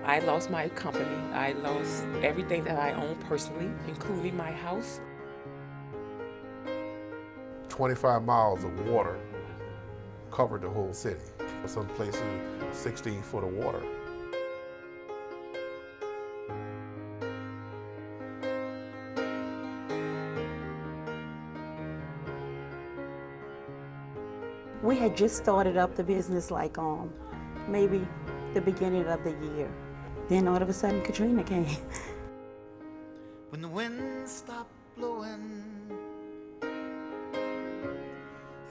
I lost my company. I lost everything that I own personally, including my house. 25 miles of water covered the whole city. Some places 16 foot of water. We had just started up the business like maybe the beginning of the year. Then all of a sudden Katrina came. When the wind stopped blowing,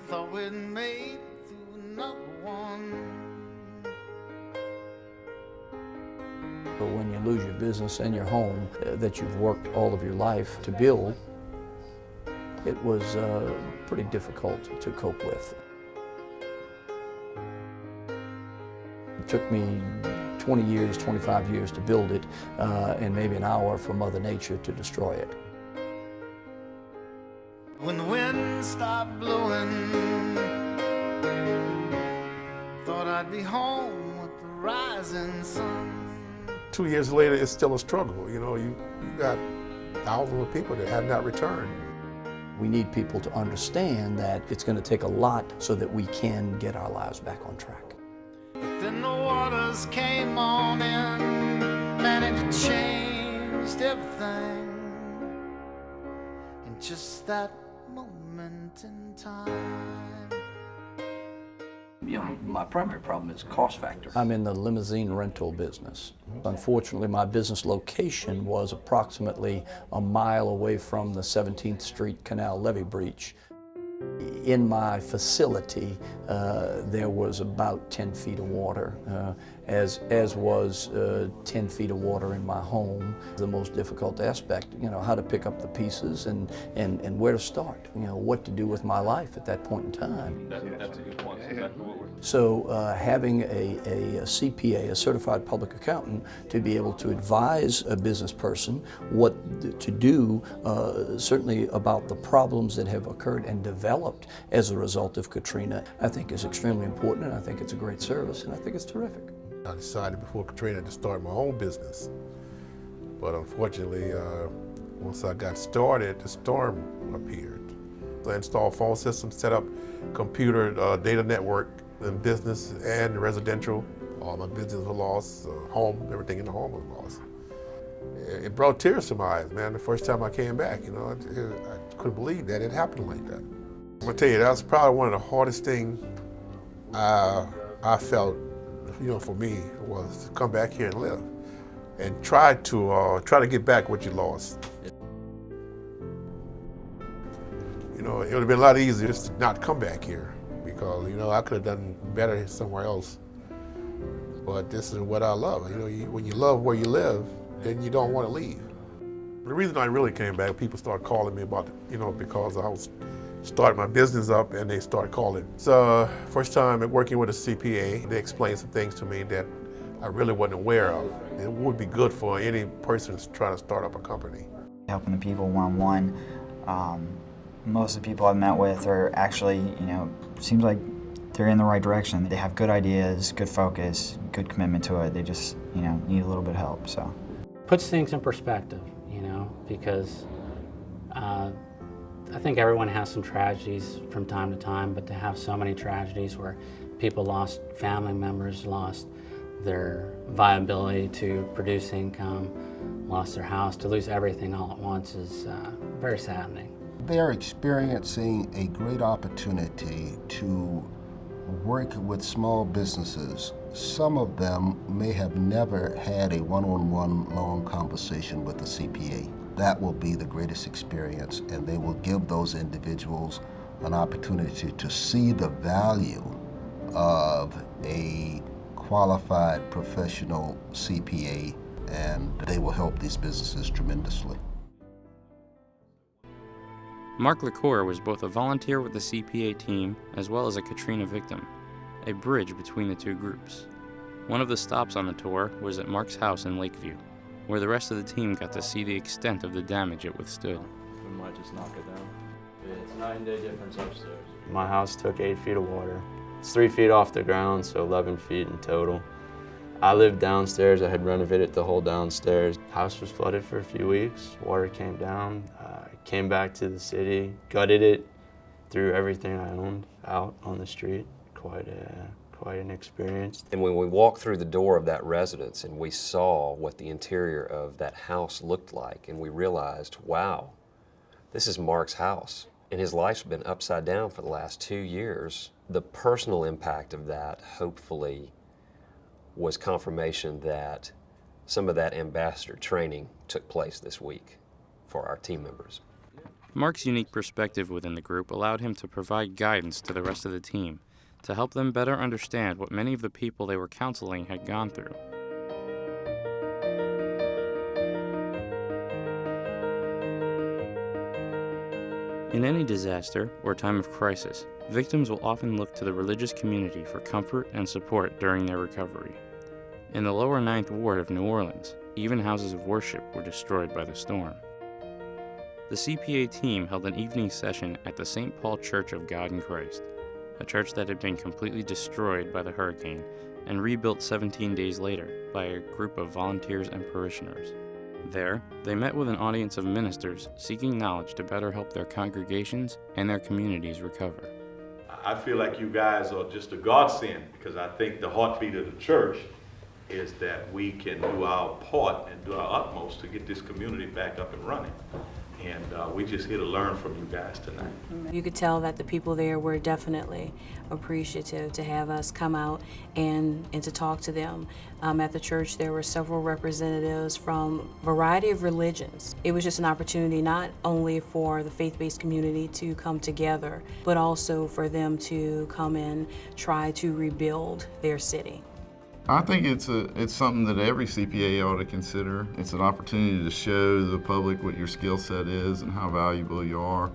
thought we'd made it through another one. When you lose your business and your home that you've worked all of your life to build, it was pretty difficult to cope with. It took me 20 years, 25 years to build it, and maybe an hour for Mother Nature to destroy it. When the wind stopped blowing, thought I'd be home with the rising sun. 2 years later, it's still a struggle. You know, you got thousands of people that have not returned. We need people to understand that it's going to take a lot so that we can get our lives back on track. Then the waters came on in, and it changed everything in just that moment in time. You know, my primary problem is cost factor. I'm in the limousine rental business. Unfortunately, my business location was approximately a mile away from the 17th Street Canal levee breach. In my facility, there was about 10 feet of water, as was 10 feet of water in my home. The most difficult aspect, you know, how to pick up the pieces and where to start, you know, what to do with my life at that point in time. That's a good point. So having a CPA, a certified public accountant, to be able to advise a business person what to do, certainly about the problems that have occurred and developed as a result of Katrina, I think is extremely important, and I think it's a great service, and I think it's terrific. I decided before Katrina to start my own business. But unfortunately, once I got started, the storm appeared. So I installed phone systems, set up computer data network in business and residential. All my business was lost, home, everything in the home was lost. It brought tears to my eyes, man, the first time I came back. You know, I couldn't believe that it happened like that. I'm gonna tell you, that was probably one of the hardest things I felt, you know, for me, was to come back here and live and try to get back what you lost. You know, it would have been a lot easier just to not come back here because, you know, I could have done better somewhere else. But this is what I love. You know, when you love where you live, then you don't want to leave. The reason I really came back, people started calling me about, you know, because I was starting my business up and they started calling. So first time working with a CPA, they explained some things to me that I really wasn't aware of. It would be good for any person trying to start up a company. Helping the people one-on-one. Most of the people I've met with are actually, you know, seems like they're in the right direction. They have good ideas, good focus, good commitment to it. They just, you know, need a little bit of help, so. Puts things in perspective, you know, because I think everyone has some tragedies from time to time, but to have so many tragedies where people lost family members, lost their viability to produce income, lost their house, to lose everything all at once is very saddening. They're experiencing a great opportunity to work with small businesses. Some of them may have never had a one-on-one long conversation with a CPA. That will be the greatest experience, and they will give those individuals an opportunity to see the value of a qualified professional CPA, and they will help these businesses tremendously. Mark LaCour was both a volunteer with the CPA team as well as a Katrina victim, a bridge between the two groups. One of the stops on the tour was at Mark's house in Lakeview, where the rest of the team got to see the extent of the damage it withstood. We might just knock it down. It's a night and day difference upstairs. My house took 8 feet of water. It's 3 feet off the ground, so 11 feet in total. I lived downstairs. I had renovated the whole downstairs. House was flooded for a few weeks. Water came down. Came back to the city, gutted it, threw everything I owned out on the street. Quite an experience. And when we walked through the door of that residence and we saw what the interior of that house looked like, and we realized, wow, this is Mark's house. And his life's been upside down for the last 2 years. The personal impact of that, hopefully, was confirmation that some of that ambassador training took place this week for our team members. Mark's unique perspective within the group allowed him to provide guidance to the rest of the team to help them better understand what many of the people they were counseling had gone through. In any disaster or time of crisis, victims will often look to the religious community for comfort and support during their recovery. In the lower 9th Ward of New Orleans, even houses of worship were destroyed by the storm. The CPA team held an evening session at the St. Paul Church of God in Christ, a church that had been completely destroyed by the hurricane and rebuilt 17 days later by a group of volunteers and parishioners. There, they met with an audience of ministers seeking knowledge to better help their congregations and their communities recover. I feel like you guys are just a godsend, because I think the heartbeat of the church is that we can do our part and do our utmost to get this community back up and running. And we just here to learn from you guys tonight. You could tell that the people there were definitely appreciative to have us come out and to talk to them. At the church, there were several representatives from a variety of religions. It was just an opportunity not only for the faith-based community to come together, but also for them to come and try to rebuild their city. I think it's something that every CPA ought to consider. It's an opportunity to show the public what your skill set is and how valuable you are.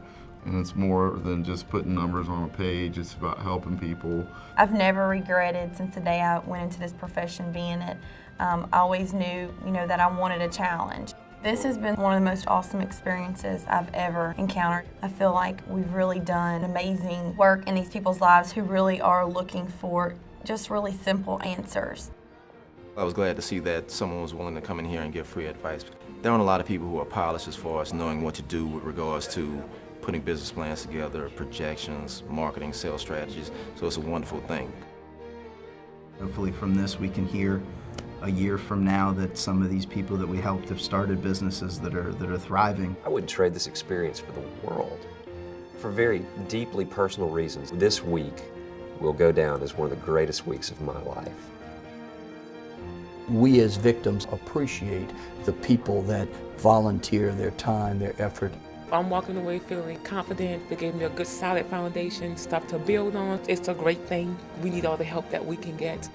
And it's more than just putting numbers on a page. It's about helping people. I've never regretted since the day I went into this profession being it. I always knew, that I wanted a challenge. This has been one of the most awesome experiences I've ever encountered. I feel like we've really done amazing work in these people's lives who really are looking for just really simple answers. I was glad to see that someone was willing to come in here and give free advice. There aren't a lot of people who are polished as far as knowing what to do with regards to putting business plans together, projections, marketing, sales strategies, so it's a wonderful thing. Hopefully from this we can hear a year from now that some of these people that we helped have started businesses that are thriving. I wouldn't trade this experience for the world. For very deeply personal reasons, this week will go down as one of the greatest weeks of my life. We as victims appreciate the people that volunteer their time, their effort. I'm walking away feeling confident. They gave me a good solid foundation, stuff to build on. It's a great thing. We need all the help that we can get.